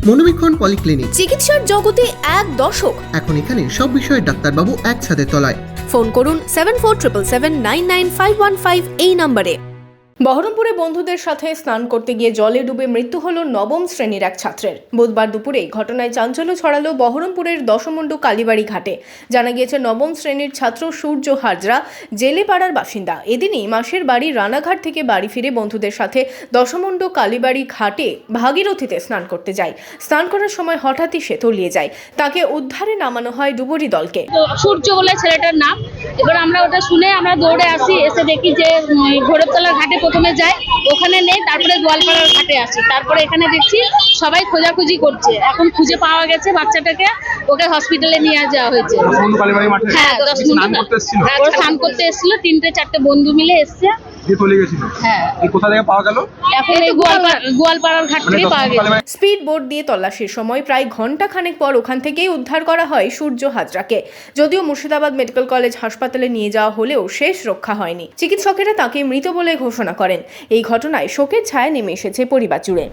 মনোবীক্ষণ polyclinic, চিকিৎসার জগতে এক দশক। এখন এখানে সব বিষয়ে ডাক্তারবাবু একসাথে তলায়। ফোন করুন 7477999515 এই নম্বরে। বহরমপুরে বন্ধুদের সাথে স্নান করতে গিয়ে জলে ডুবে মৃত্যু হলো নবম শ্রেণীর এক ছাত্রের। বুধবার দুপুরে ঘটনায় চাঞ্চল্য ছড়ালো বহরমপুরের দশমুন্ডু কালীবাড়ি ঘাটে। জানা গিয়েছে নবম শ্রেণীর ছাত্র সূর্য হাজরা জেলেপাড়ার বাসিন্দা। এদিনই মাসের বাড়ি রানাঘাট থেকে বাড়ি ফিরে বন্ধুদের সাথে দশমুন্ডু কালীবাড়ি ঘাটে ভাগীরথীতে স্নান করতে যায়। স্নান করার সময় হঠাৎই সে তলিয়ে যায়। তাকে উদ্ধারে নামানো হয় ডুবুরি দলকে। সূর্য বলে ছেলেটার নাম। এবার আমরা ওটা শুনে আমরা দৌড়ে আসি, এসে দেখি যে ঘোড়াতলার ঘাটে প্রথমে যাই, ওখানে নেই, তারপরে গোয়ালপাড়ার ঘাটে আসি, তারপরে এখানে দেখছি সবাই খোঁজাখুঁজি করছে। এখন খুঁজে পাওয়া গেছে বাচ্চাটাকে, ওকে হসপিটালে নিয়ে যাওয়া হয়েছে। হ্যাঁ, 10 মিনিট ওরা স্নান করতে এসেছিল, 3-4 বন্ধু মিলে এসছে। হ্যাঁ, কোথা থেকে পাওয়া গেল? এখন এই গোয়ালপাড়ার ঘাট থেকে পাওয়া গেছে। স্পিড বোট দিয়ে তল্লাশির সময় প্রায় ঘন্টা খানেক পর ওখান থেকেই উদ্ধার করা হয় সূর্য হাজরাকে। যদিও মুর্শিদাবাদ মেডিকেল কলেজ হাসপাতালে নিয়ে যাওয়া হলেও শেষ রক্ষা হয়নি। চিকিৎসকেরা তাকে মৃত বলে ঘোষণা করেন। এই ঘটনায় শোকের ছায়া নেমে এসেছে পরিবার জুড়ে।